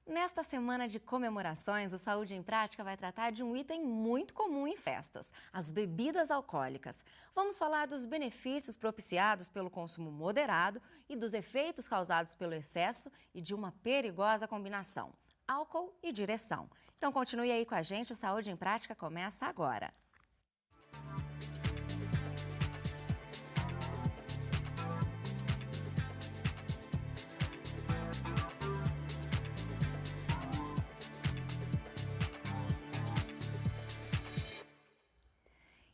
Nesta semana de comemorações, o Saúde em Prática vai tratar de um item muito comum em festas, as bebidas alcoólicas. Vamos falar dos benefícios propiciados pelo consumo moderado e dos efeitos causados pelo excesso e de uma perigosa combinação, álcool e direção. Então continue aí com a gente, o Saúde em Prática começa agora.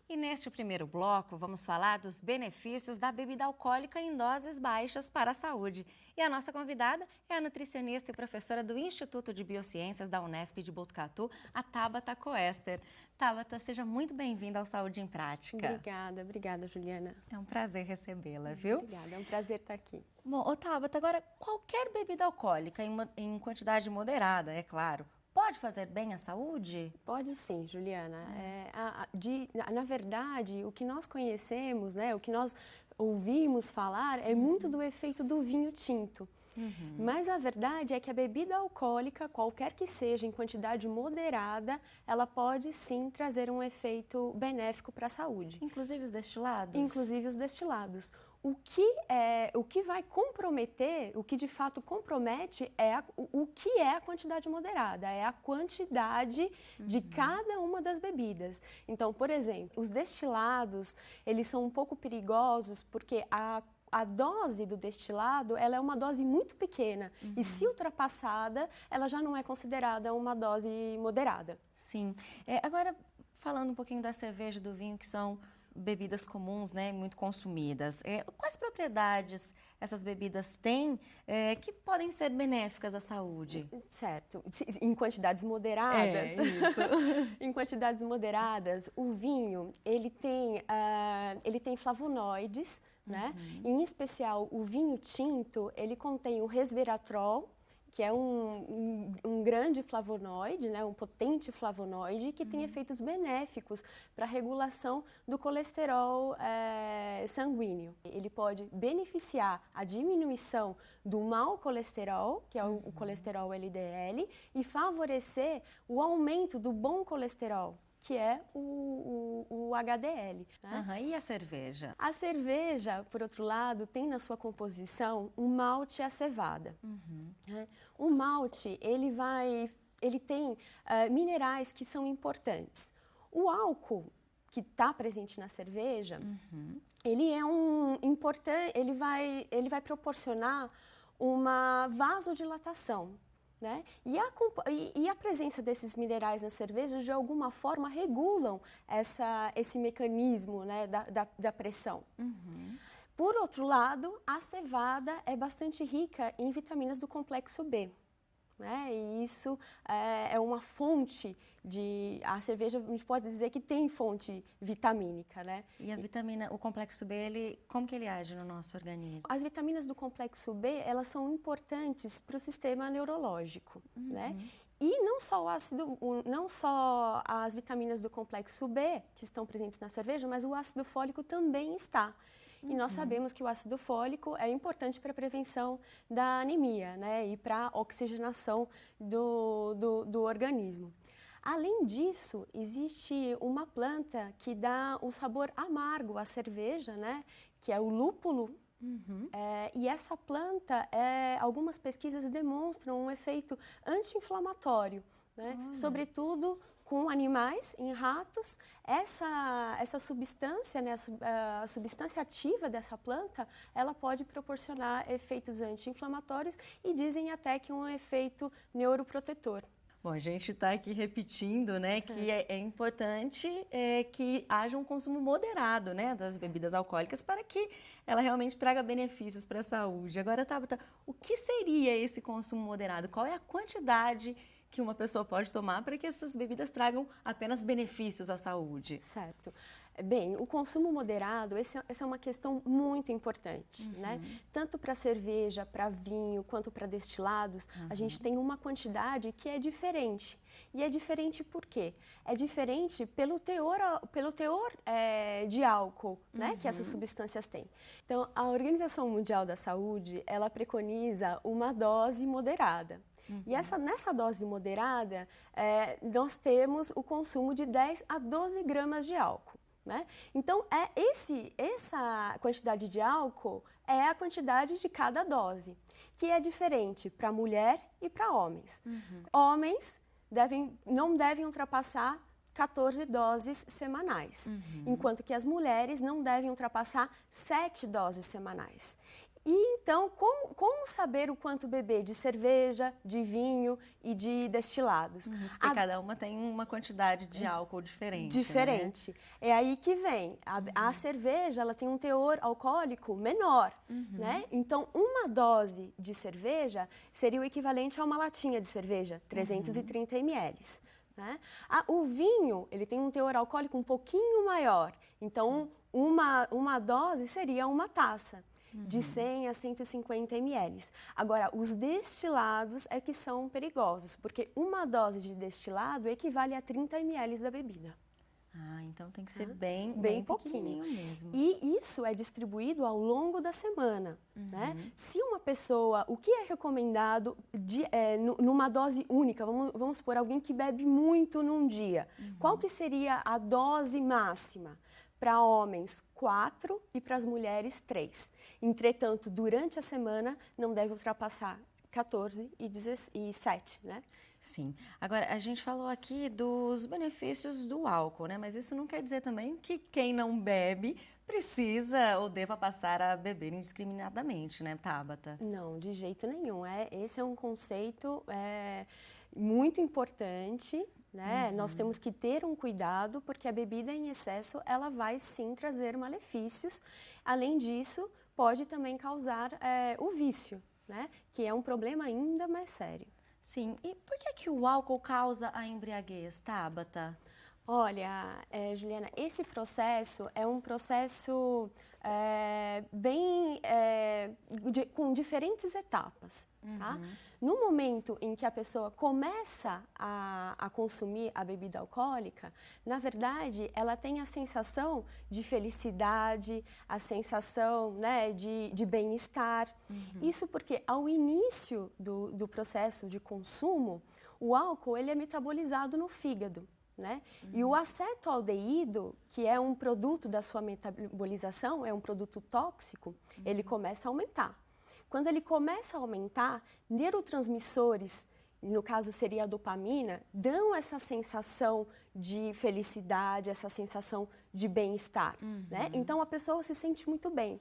E neste primeiro bloco, vamos falar dos benefícios da bebida alcoólica em doses baixas para a saúde. E a nossa convidada é a nutricionista e professora do Instituto de Biociências da Unesp de Botucatu, a Tabata Koester. Tabata, seja muito bem-vinda ao Saúde em Prática. Obrigada, Juliana. É um prazer recebê-la, viu? Obrigada, é um prazer estar aqui. Bom, Tabata, agora, qualquer bebida alcoólica em quantidade moderada, é claro, pode fazer bem à saúde? Pode sim, Juliana. Na verdade, o que nós conhecemos, né, o que nós ouvimos falar é muito do efeito do vinho tinto. Mas a verdade é que a bebida alcoólica, qualquer que seja, em quantidade moderada, ela pode sim trazer um efeito benéfico para a saúde. Inclusive os destilados? Inclusive os destilados. O que vai comprometer, o que de fato compromete é o que é a quantidade moderada, é a quantidade de cada uma das bebidas. Então, por exemplo, os destilados, eles são um pouco perigosos porque a dose do destilado, ela é uma dose muito pequena e se ultrapassada, ela já não é considerada uma dose moderada. Sim. Agora, falando um pouquinho da cerveja e do vinho, que são bebidas comuns, né, muito consumidas. Quais propriedades essas bebidas têm que podem ser benéficas à saúde? Certo. Em quantidades moderadas. Isso. Em quantidades moderadas, o vinho, ele tem flavonoides, né? Em especial, o vinho tinto, ele contém o resveratrol, que é um grande flavonoide, né, um potente flavonoide que tem efeitos benéficos para a regulação do colesterol sanguíneo. Ele pode beneficiar a diminuição do mau colesterol, que é o colesterol LDL, e favorecer o aumento do bom colesterol, que é o HDL. Né? E a cerveja? A cerveja, por outro lado, tem na sua composição um malte e a cevada. Né? O malte, ele tem minerais que são importantes. O álcool, que está presente na cerveja, ele é ele vai proporcionar uma vasodilatação. Né? E a presença desses minerais na cerveja, de alguma forma, regulam esse mecanismo, né, da pressão. Por outro lado, a cevada é bastante rica em vitaminas do complexo B. Né? E isso é uma fonte a cerveja, a gente pode dizer que tem fonte vitamínica, né? E a vitamina, o complexo B, como que ele age no nosso organismo? As vitaminas do complexo B, elas são importantes para o sistema neurológico, né? E não só as vitaminas do complexo B que estão presentes na cerveja, mas o ácido fólico também está. E nós sabemos que o ácido fólico é importante para a prevenção da anemia, né? E para a oxigenação do organismo. Além disso, existe uma planta que dá o sabor amargo à cerveja, né? Que é o lúpulo. E essa planta, algumas pesquisas demonstram um efeito anti-inflamatório, né? Sobretudo com animais, em ratos. Essa substância, né, a substância ativa dessa planta, ela pode proporcionar efeitos anti-inflamatórios e dizem até que um efeito neuroprotetor. Bom, a gente está aqui repetindo, né, que é importante que haja um consumo moderado, né, das bebidas alcoólicas para que ela realmente traga benefícios para a saúde. Agora, Tabata, o que seria esse consumo moderado? Qual é a quantidade que uma pessoa pode tomar para que essas bebidas tragam apenas benefícios à saúde? Certo. Bem, o consumo moderado, essa é uma questão muito importante, né? Tanto para cerveja, para vinho, quanto para destilados, a gente tem uma quantidade que é diferente. E é diferente por quê? É diferente pelo teor de álcool, né, que essas substâncias têm. Então, a Organização Mundial da Saúde, ela preconiza uma dose moderada. E nessa dose moderada, nós temos o consumo de 10 a 12 gramas de álcool. Né? Então, essa quantidade de álcool é a quantidade de cada dose, que é diferente para mulher e para homens. Homens não devem ultrapassar 14 doses semanais, enquanto que as mulheres não devem ultrapassar 7 doses semanais. E então, como saber o quanto beber de cerveja, de vinho e de destilados? Porque cada uma tem uma quantidade de álcool diferente. Diferente. Né? É aí que vem. A cerveja, ela tem um teor alcoólico menor, né? Então, uma dose de cerveja seria o equivalente a uma latinha de cerveja, 330 ml. Né? O vinho, ele tem um teor alcoólico um pouquinho maior. Então, uma dose seria uma taça. De 100 a 150 ml. Agora, os destilados é que são perigosos, porque uma dose de destilado equivale a 30 ml da bebida. Então tem que ser bem pouquinho mesmo. E isso é distribuído ao longo da semana. Né? Se uma pessoa, o que é recomendado numa dose única, vamos supor, alguém que bebe muito num dia, qual que seria a dose máxima? Para homens, 4 e para as mulheres, 3. Entretanto, durante a semana, não deve ultrapassar 14 e 7, né? Sim. Agora, a gente falou aqui dos benefícios do álcool, né? Mas isso não quer dizer também que quem não bebe precisa ou deva passar a beber indiscriminadamente, né, Tabata? Não, de jeito nenhum. Esse é um conceito muito importante. Né? Nós temos que ter um cuidado, porque a bebida em excesso, ela vai sim trazer malefícios. Além disso, pode também causar o vício, né? Que é um problema ainda mais sério. Sim, e por que o álcool causa a embriaguez, Tabata? Olha, Juliana, esse processo é um processo com diferentes etapas, tá? No momento em que a pessoa começa a consumir a bebida alcoólica, na verdade, ela tem a sensação de felicidade, a sensação, né, de bem-estar. Isso porque ao início do processo de consumo, o álcool ele é metabolizado no fígado. Né? E o acetoaldeído, que é um produto da sua metabolização, é um produto tóxico, ele começa a aumentar. Quando ele começa a aumentar, neurotransmissores, no caso seria a dopamina, dão essa sensação de felicidade, essa sensação de bem-estar. Né? Então a pessoa se sente muito bem.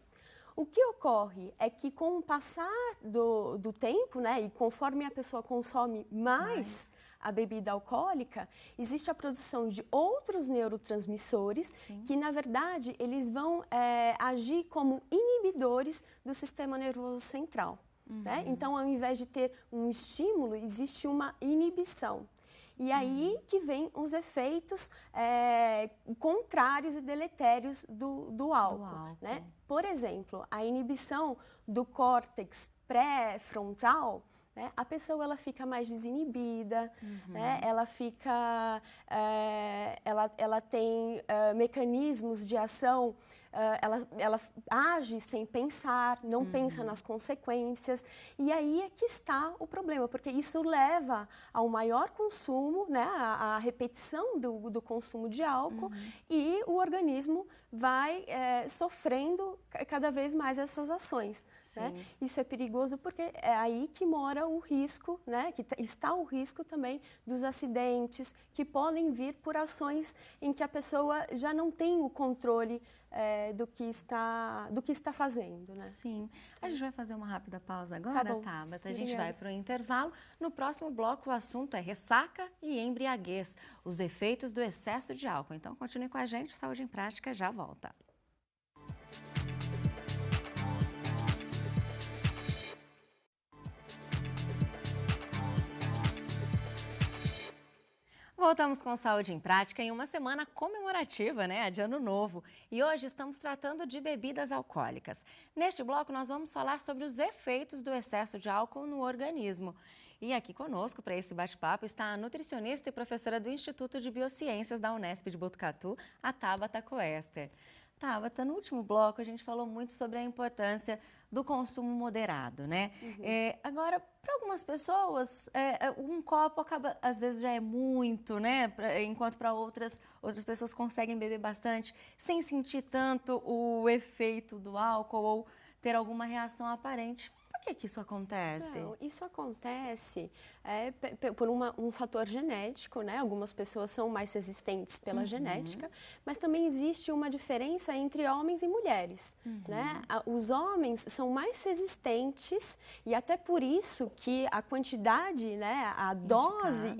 O que ocorre é que com o passar do tempo, né, e conforme a pessoa consome mais a bebida alcoólica, existe a produção de outros neurotransmissores que, na verdade, eles vão agir como inibidores do sistema nervoso central. Né? Então, ao invés de ter um estímulo, existe uma inibição. E aí que vem os efeitos contrários e deletérios do álcool. Né? Por exemplo, a inibição do córtex pré-frontal, né? A pessoa ela fica mais desinibida, né? Ela fica, ela tem mecanismos de ação, ela age sem pensar, não pensa nas consequências, e aí é que está o problema, porque isso leva ao maior consumo, né? A repetição do consumo de álcool, e o organismo vai sofrendo cada vez mais essas ações. Né? Isso é perigoso porque é aí que mora o risco, né? Que está o risco também dos acidentes que podem vir por ações em que a pessoa já não tem o controle do que está fazendo. Né? Sim. A gente vai fazer uma rápida pausa agora, Tabata. A gente vai para o intervalo. No próximo bloco o assunto é ressaca e embriaguez, os efeitos do excesso de álcool. Então continue com a gente, Saúde em Prática já volta. Voltamos com Saúde em Prática em uma semana comemorativa, né, de Ano Novo. E hoje estamos tratando de bebidas alcoólicas. Neste bloco nós vamos falar sobre os efeitos do excesso de álcool no organismo. E aqui conosco para esse bate-papo está a nutricionista e professora do Instituto de Biociências da Unesp de Botucatu, a Tabata Koester. Tabata, no último bloco a gente falou muito sobre a importância do consumo moderado, né? Agora, para algumas pessoas, um copo acaba, às vezes já é muito, né? Enquanto para outras pessoas conseguem beber bastante sem sentir tanto o efeito do álcool ou ter alguma reação aparente. Por que isso acontece? Não, isso acontece por um fator genético, né? Algumas pessoas são mais resistentes pela genética, mas também existe uma diferença entre homens e mulheres, né? Os homens são mais resistentes e até por isso que a quantidade, né? A dose,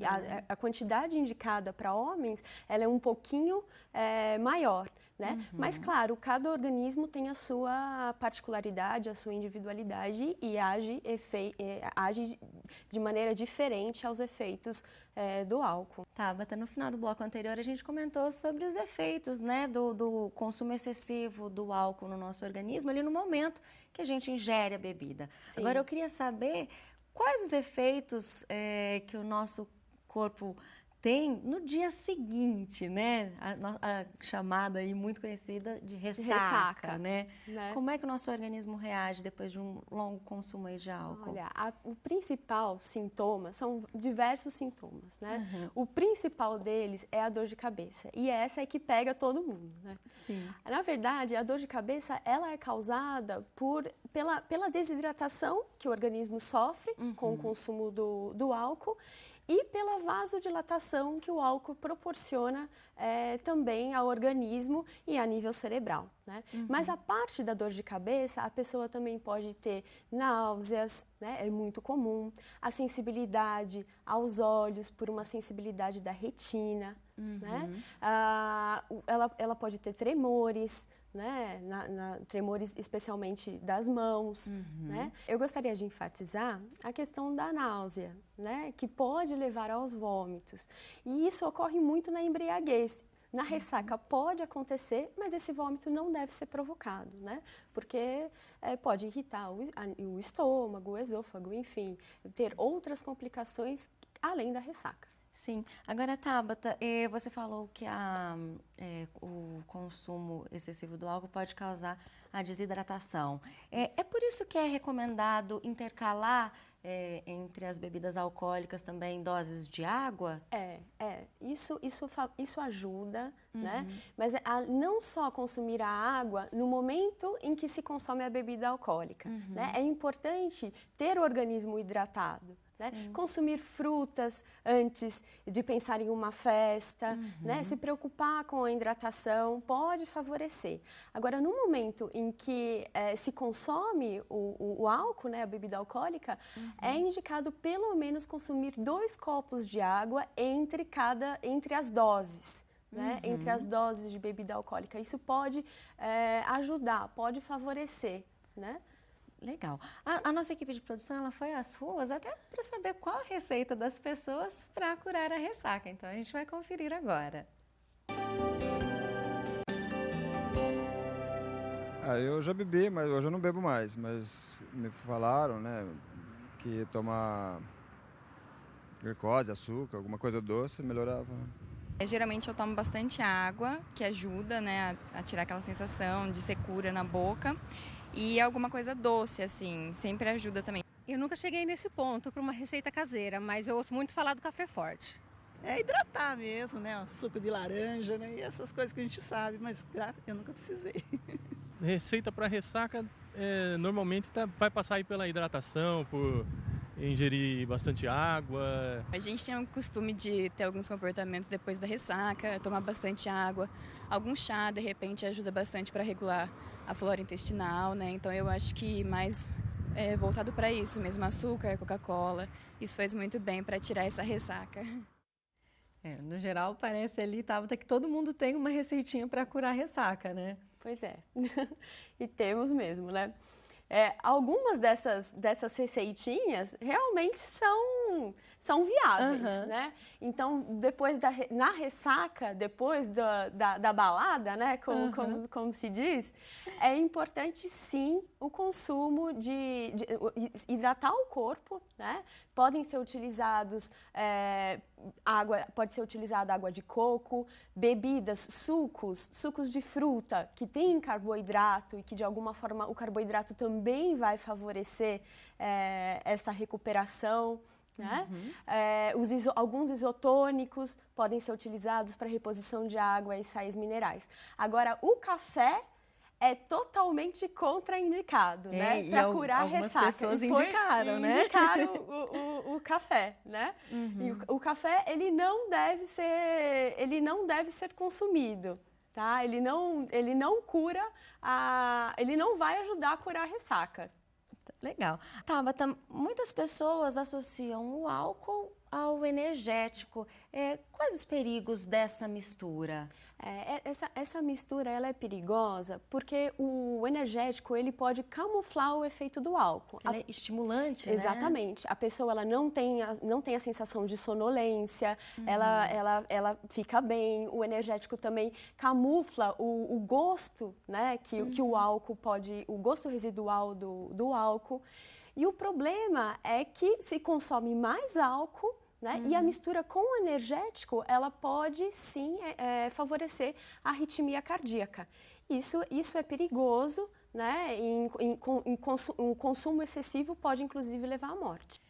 a quantidade indicada para homens, ela é um pouquinho maior. Né? Mas, claro, cada organismo tem a sua particularidade, a sua individualidade e age de maneira diferente aos efeitos do álcool. Tabata, no final do bloco anterior a gente comentou sobre os efeitos, né, do consumo excessivo do álcool no nosso organismo, ali no momento que a gente ingere a bebida. Sim. Agora, eu queria saber quais os efeitos que o nosso corpo tem no dia seguinte, né? A chamada aí muito conhecida de ressaca, né? Como é que o nosso organismo reage depois de um longo consumo aí de álcool? Olha, o principal sintoma, são diversos sintomas, né? O principal deles é a dor de cabeça e essa é que pega todo mundo, né? Sim. Na verdade, a dor de cabeça, ela é causada pela desidratação que o organismo sofre com o consumo do álcool e pela vasodilatação que o álcool proporciona também ao organismo e a nível cerebral, né? Mas a parte da dor de cabeça, a pessoa também pode ter náuseas, né? É muito comum, a sensibilidade aos olhos por uma sensibilidade da retina, né? Ela pode ter tremores, né? Tremores especialmente das mãos, né? Eu gostaria de enfatizar a questão da náusea, né? Que pode levar aos vômitos. E isso ocorre muito na embriaguez. Na ressaca pode acontecer, mas esse vômito não deve ser provocado, né? Porque pode irritar o estômago, o esôfago, enfim, ter outras complicações além da ressaca. Sim. Agora, Tabata, você falou que o consumo excessivo do álcool pode causar a desidratação. É por isso que é recomendado intercalar entre as bebidas alcoólicas também doses de água? Isso ajuda, né? Mas não só consumir a água no momento em que se consome a bebida alcoólica, né? É importante ter o organismo hidratado. Né? Consumir frutas antes de pensar em uma festa, né? Se preocupar com a hidratação pode favorecer. Agora, no momento em que se consome o álcool, né? A bebida alcoólica, é indicado pelo menos consumir 2 copos de água entre as doses. Né? Entre as doses de bebida alcoólica. Isso pode ajudar, pode favorecer, né? Legal. A nossa equipe de produção ela foi às ruas até para saber qual a receita das pessoas para curar a ressaca. Então, a gente vai conferir agora. Eu já bebi, mas hoje eu não bebo mais. Mas me falaram, né, que tomar glicose, açúcar, alguma coisa doce melhorava. Geralmente eu tomo bastante água, que ajuda, né, a tirar aquela sensação de secura na boca. E alguma coisa doce, assim, sempre ajuda também. Eu nunca cheguei nesse ponto para uma receita caseira, mas eu ouço muito falar do café forte. É hidratar mesmo, né? Suco de laranja, né? E essas coisas que a gente sabe, mas eu nunca precisei. Receita para ressaca normalmente vai passar aí pela hidratação, por ingerir bastante água. A gente tem o costume de ter alguns comportamentos depois da ressaca, tomar bastante água. Algum chá, de repente, ajuda bastante para regular a flora intestinal, né? Então eu acho que mais voltado para isso mesmo, açúcar, Coca-Cola. Isso faz muito bem para tirar essa ressaca. No geral, parece ali, Tabata, que todo mundo tem uma receitinha para curar a ressaca, né? Pois é, e temos mesmo, né? Algumas dessas receitinhas realmente são viáveis, Aham. né? Então, depois na ressaca, depois da balada, né, como se diz, é importante sim o consumo de hidratar o corpo, né? Podem ser utilizados pode ser utilizada água de coco, bebidas, sucos de fruta que têm carboidrato e que de alguma forma o carboidrato também vai favorecer essa recuperação. Né? Alguns isotônicos podem ser utilizados para reposição de água e sais minerais. Agora, o café é totalmente contraindicado, né? Para curar algumas ressaca. pessoas indicaram, né? Indicaram o café, né? E o café, ele não deve ser consumido, tá? Ele não cura ele não vai ajudar a curar a ressaca. Legal. Tabata, muitas pessoas associam o álcool ao energético. Quais os perigos dessa mistura? Essa mistura ela é perigosa porque o energético ele pode camuflar o efeito do álcool. Ele é estimulante, né? Exatamente. A pessoa ela não tem a sensação de sonolência, ela fica bem. O energético também camufla o gosto, né, que o álcool pode, o gosto residual do álcool. E o problema é que se consome mais álcool, né? E a mistura com o energético, ela pode sim favorecer a arritmia cardíaca. Isso é perigoso, né? Um consumo excessivo pode inclusive levar à morte.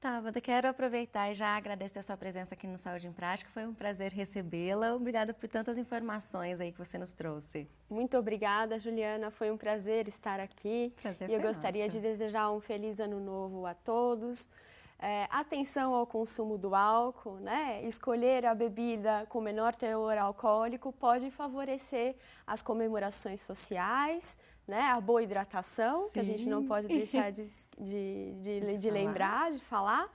Tabata, quero aproveitar e já agradecer a sua presença aqui no Saúde em Prática. Foi um prazer recebê-la. Obrigada por tantas informações aí que você nos trouxe. Muito obrigada, Juliana. Foi um prazer estar aqui. Prazer e eu foi gostaria nosso. de desejar um feliz ano novo a todos. Atenção ao consumo do álcool, né? Escolher a bebida com menor teor alcoólico pode favorecer as comemorações sociais, né? A boa hidratação, que a gente não pode deixar de lembrar, de falar.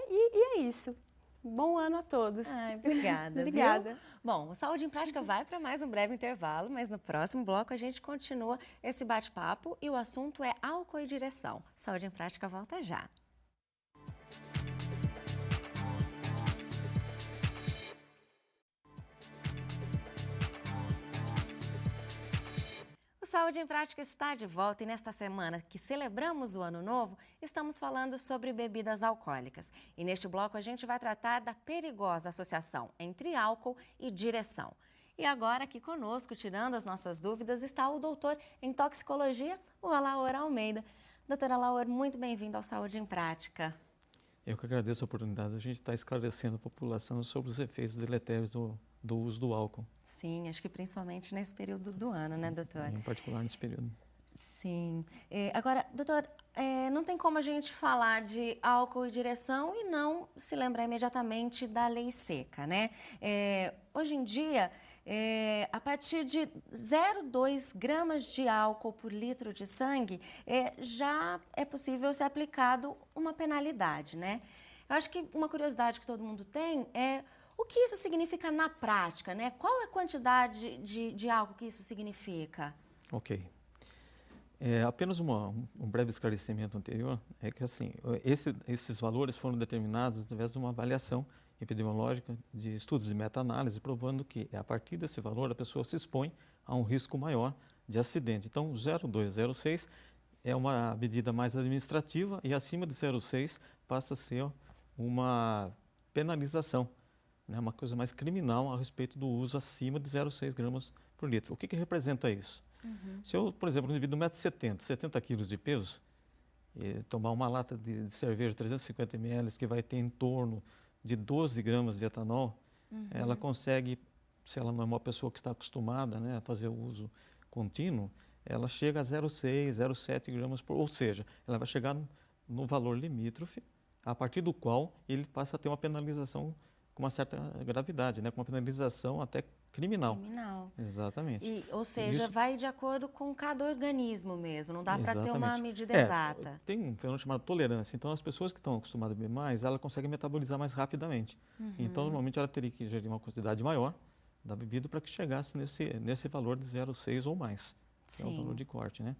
E é isso. Bom ano a todos. Ai, obrigada. Obrigada. Viu? Bom, o Saúde em Prática vai para mais um breve intervalo, mas no próximo bloco a gente continua esse bate-papo e o assunto é álcool e direção. Saúde em Prática volta já. O Saúde em Prática está de volta e nesta semana que celebramos o Ano Novo, estamos falando sobre bebidas alcoólicas. E neste bloco a gente vai tratar da perigosa associação entre álcool e direção. E agora aqui conosco, tirando as nossas dúvidas, está o doutor em toxicologia, o Alaor Almeida. Doutor Alaor, muito bem-vindo ao Saúde em Prática. Eu que agradeço a oportunidade de a gente estar esclarecendo a população sobre os efeitos deletérios do uso do álcool. Sim, acho que principalmente nesse período do ano, né, doutor? Em particular nesse período. Sim. Agora, doutor, não tem como a gente falar de álcool e direção e não se lembrar imediatamente da lei seca, né? Hoje em dia, a partir de 0,2 gramas de álcool por litro de sangue, já é possível ser aplicado uma penalidade, né? Eu acho que uma curiosidade que todo mundo tem é o que isso significa na prática, né? Qual é a quantidade de álcool que isso significa? Ok. Apenas um breve esclarecimento anterior é que assim, esses valores foram determinados através de uma avaliação epidemiológica de estudos de meta-análise, provando que a partir desse valor a pessoa se expõe a um risco maior de acidente. Então, 0,2, 0,6 é uma medida mais administrativa e acima de 0,6 passa a ser uma penalização, né, uma coisa mais criminal a respeito do uso acima de 0,6 gramas por litro. O que representa isso? Se eu, por exemplo, um indivíduo de 1,70 m, 70 quilos de peso, tomar uma lata de cerveja 350 ml, que vai ter em torno de 12 gramas de etanol, ela consegue, se ela não é uma pessoa que está acostumada, né, a fazer o uso contínuo, ela chega a 0,6, 0,7 gramas por, ou seja, ela vai chegar no valor limítrofe, a partir do qual ele passa a ter uma penalização com uma certa gravidade, né? Com uma penalização até criminal. Criminal. Exatamente. Ou seja, Isso... vai de acordo com cada organismo mesmo, não dá para ter uma medida É, exata. Tem um fenômeno chamado tolerância, então as pessoas que estão acostumadas a beber mais, ela consegue metabolizar mais rapidamente. Então, normalmente ela teria que ingerir uma quantidade maior da bebida para que chegasse nesse valor de 0,6 ou mais, que é o valor de corte, né?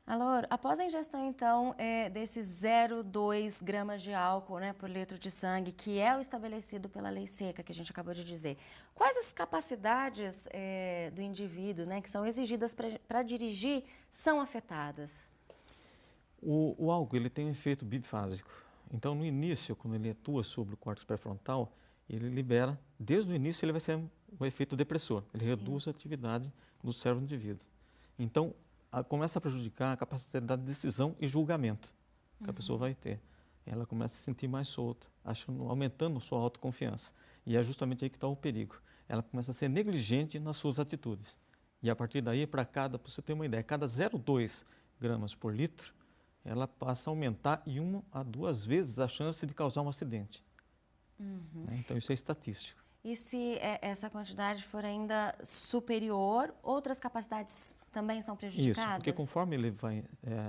Alaor, após a ingestão, então, desses 0,2 gramas de álcool, né, por litro de sangue, que é o estabelecido pela lei seca, que a gente acabou de dizer, quais as capacidades do indivíduo, né, que são exigidas para dirigir, são afetadas? O álcool ele tem um efeito bifásico. Então, no início, quando ele atua sobre o córtex pré-frontal, ele libera, desde o início, ele vai ser um efeito depressor. Ele reduz a atividade do cérebro do indivíduo. Então, começa a prejudicar a capacidade de decisão e julgamento que a pessoa vai ter. Ela começa a se sentir mais solta, aumentando sua autoconfiança. E é justamente aí que está o perigo. Ela começa a ser negligente nas suas atitudes. E a partir daí, para você ter uma ideia, cada 0,2 gramas por litro, ela passa a aumentar em 1 a 2 vezes a chance de causar um acidente. Então, isso é estatístico. E se essa quantidade for ainda superior, outras capacidades também são prejudicadas? Isso, porque conforme ele vai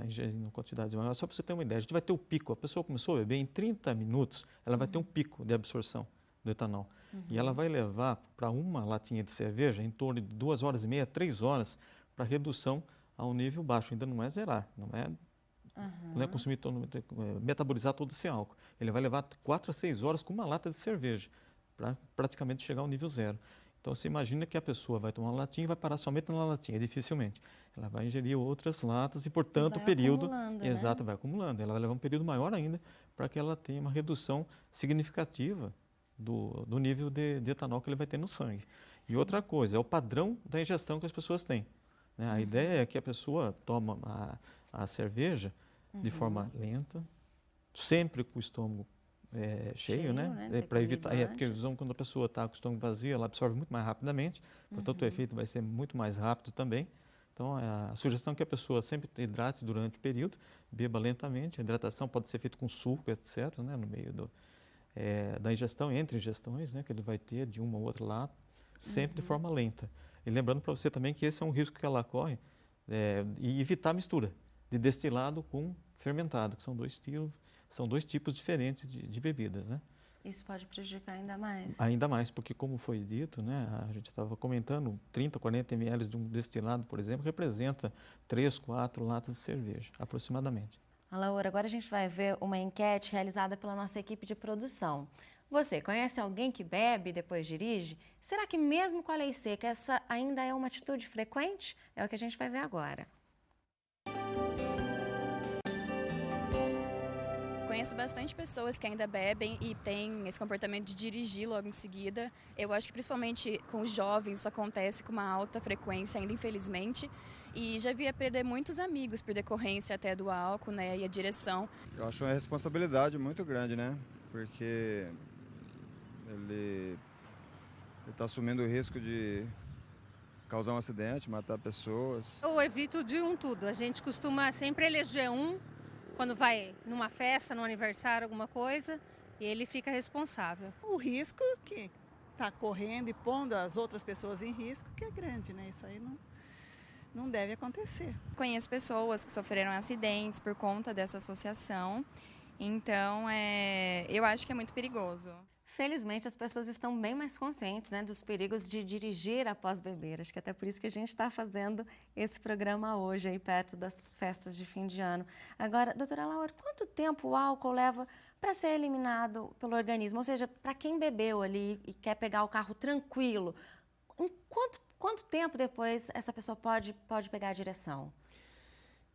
ingerindo quantidades maiores, só para você ter uma ideia, a gente vai ter o pico. A pessoa começou a beber, em 30 minutos, ela vai ter um pico de absorção do etanol. E ela vai levar para uma latinha de cerveja em torno de 2 horas e meia, 3 horas, para redução a um nível baixo. Ainda não é zerar, não é consumir metabolizar todo esse álcool. Ele vai levar 4 a 6 horas com uma lata de cerveja, para praticamente chegar ao nível zero. Então, você imagina que a pessoa vai tomar uma latinha e vai parar somente na latinha, dificilmente. Ela vai ingerir outras latas e, portanto, o período... Acumulando, exato, né? vai acumulando. Ela vai levar um período maior ainda para que ela tenha uma redução significativa do nível de etanol que ele vai ter no sangue. Sim. E outra coisa, é o padrão da ingestão que as pessoas têm. Né? A ideia é que a pessoa toma a cerveja de forma lenta, sempre com o estômago cheio, né? Para evitar, porque quando a pessoa está com o estômago vazio, ela absorve muito mais rapidamente, portanto o efeito vai ser muito mais rápido também. Então a sugestão é que a pessoa sempre hidrate durante o período, beba lentamente. A hidratação pode ser feita com suco, etc., né? No meio da ingestão, entre ingestões, né? Que ele vai ter de uma ou outra lata, sempre de forma lenta. E lembrando para você também que esse é um risco que ela corre, e evitar a mistura de destilado com fermentado, que são dois tipos diferentes de bebidas, né? Isso pode prejudicar ainda mais? Ainda mais, porque como foi dito, né, a gente estava comentando, 30, 40 ml de um destilado, por exemplo, representa 3, 4 latas de cerveja, aproximadamente. Alaor, agora a gente vai ver uma enquete realizada pela nossa equipe de produção. Você conhece alguém que bebe e depois dirige? Será que mesmo com a lei seca, essa ainda é uma atitude frequente? É o que a gente vai ver agora. Conheço bastante pessoas que ainda bebem e têm esse comportamento de dirigir logo em seguida. Eu acho que principalmente com os jovens isso acontece com uma alta frequência ainda, infelizmente. E já vi perder muitos amigos por decorrência até do álcool, né, e a direção. Eu acho uma responsabilidade muito grande, né? Porque ele está assumindo o risco de causar um acidente, matar pessoas. Eu evito de tudo. A gente costuma sempre eleger quando vai numa festa, num aniversário, alguma coisa, e ele fica responsável. O risco que está correndo e pondo as outras pessoas em risco, que é grande, né? Isso aí não deve acontecer. Conheço pessoas que sofreram acidentes por conta dessa associação, então eu acho que é muito perigoso. Felizmente, as pessoas estão bem mais conscientes, né, dos perigos de dirigir após beber. Acho que até por isso que a gente está fazendo esse programa hoje, aí perto das festas de fim de ano. Agora, doutora Laura, quanto tempo o álcool leva para ser eliminado pelo organismo? Ou seja, para quem bebeu ali e quer pegar o carro tranquilo, em quanto tempo depois essa pessoa pode pegar a direção?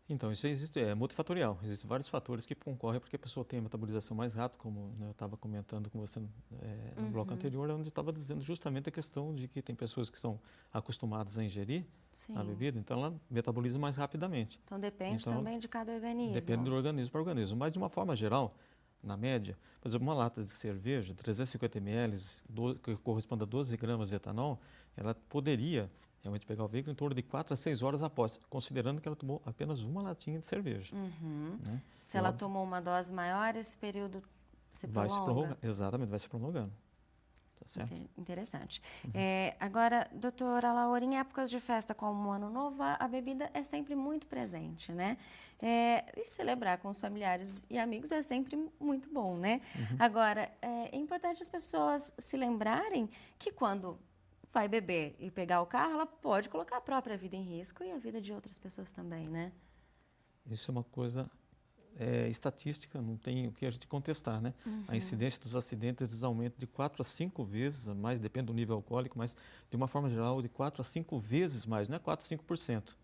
Então, isso é multifatorial. Existem vários fatores que concorrem para que a pessoa tenha metabolização mais rápido, como, né, eu estava comentando com você no bloco anterior, onde eu estava dizendo justamente a questão de que tem pessoas que são acostumadas a ingerir a bebida, então ela metaboliza mais rapidamente. Então depende também de cada organismo. Depende do organismo para organismo. Mas de uma forma geral, na média, por exemplo, uma lata de cerveja, 350 ml, que corresponde a 12 gramas de etanol, ela poderia realmente pegar o veículo em torno de 4 a 6 horas após, considerando que ela tomou apenas uma latinha de cerveja. Né? Se ela tomou uma dose maior, esse período se prolonga? Vai se prolongar, exatamente, vai se prolongando. Tá certo? Interessante. Agora, doutora Laura, em épocas de festa como o Ano Novo, a bebida é sempre muito presente, né? E celebrar com os familiares e amigos é sempre muito bom, né? Agora, é importante as pessoas se lembrarem que quando vai beber e pegar o carro, ela pode colocar a própria vida em risco e a vida de outras pessoas também, né? Isso é uma coisa estatística, não tem o que a gente contestar, né? A incidência dos acidentes aumenta de 4 a 5 vezes, mais depende do nível alcoólico, mas de uma forma geral de 4 a 5 vezes mais, não é 4 a 5%.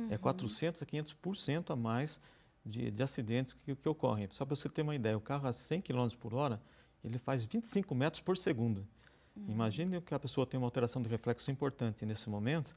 É 400 a 500% a mais de acidentes que ocorrem. Só para você ter uma ideia, o carro a 100 km por hora, ele faz 25 metros por segundo. Imagine que a pessoa tem uma alteração de reflexo importante nesse momento,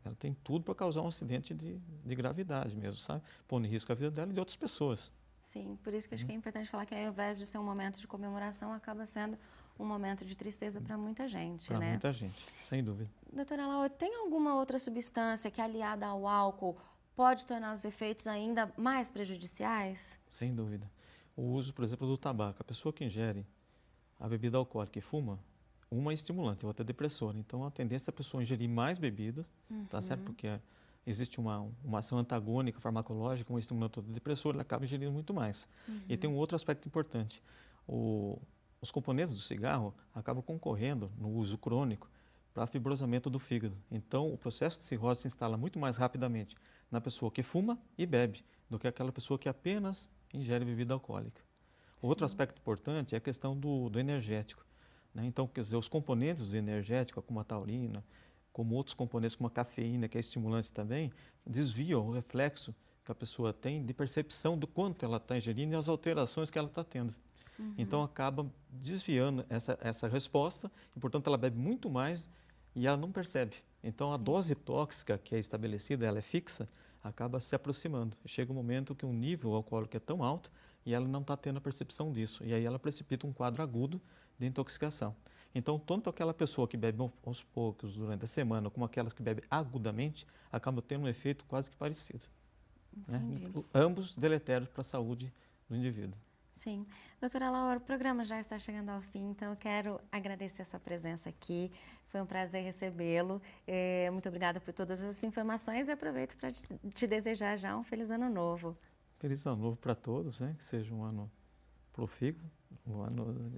ela tem tudo para causar um acidente de gravidade mesmo, sabe? Pondo em risco a vida dela e de outras pessoas. Sim, por isso que acho que é importante falar que ao invés de ser um momento de comemoração, acaba sendo um momento de tristeza para muita gente, né? Para muita gente, sem dúvida. Doutora Laura, tem alguma outra substância que, aliada ao álcool, pode tornar os efeitos ainda mais prejudiciais? Sem dúvida. O uso, por exemplo, do tabaco. A pessoa que ingere a bebida alcoólica e fuma, uma é estimulante, a outra é depressora. Então, a tendência é a pessoa ingerir mais bebidas, tá certo? Porque existe uma ação antagônica farmacológica, um estimulante outro depressor, ele acaba ingerindo muito mais. E tem um outro aspecto importante. Os componentes do cigarro acabam concorrendo no uso crônico para fibrosamento do fígado. Então, o processo de cirrose se instala muito mais rapidamente na pessoa que fuma e bebe do que aquela pessoa que apenas ingere bebida alcoólica. Outro aspecto importante é a questão do energético. Então, quer dizer, os componentes do energético, como a taurina, como outros componentes, como a cafeína, que é estimulante também, desviam o reflexo que a pessoa tem de percepção do quanto ela está ingerindo e as alterações que ela está tendo. Então, acaba desviando essa resposta e, portanto, ela bebe muito mais e ela não percebe. Então, a dose tóxica que é estabelecida, ela é fixa, acaba se aproximando. Chega um momento que o nível alcoólico é tão alto e ela não está tendo a percepção disso. E aí ela precipita um quadro agudo de intoxicação. Então, tanto aquela pessoa que bebe aos poucos durante a semana, como aquelas que bebe agudamente, acabam tendo um efeito quase que parecido. Né? Ambos deletérios para a saúde do indivíduo. Sim. Doutora Laura, o programa já está chegando ao fim, então eu quero agradecer a sua presença aqui. Foi um prazer recebê-lo. Muito obrigada por todas as informações e aproveito para te desejar já um feliz ano novo. Feliz ano novo para todos, né? Que seja um ano profícuo, um ano,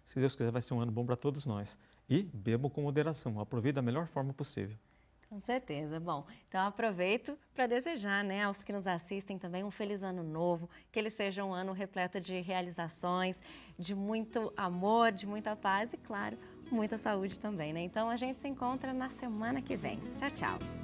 se Deus quiser, vai ser um ano bom para todos nós. E bebam com moderação, aproveite da melhor forma possível. Com certeza. Bom, então aproveito para desejar, né, aos que nos assistem também um feliz ano novo, que ele seja um ano repleto de realizações, de muito amor, de muita paz e, claro, muita saúde também, né? Então a gente se encontra na semana que vem. Tchau, tchau.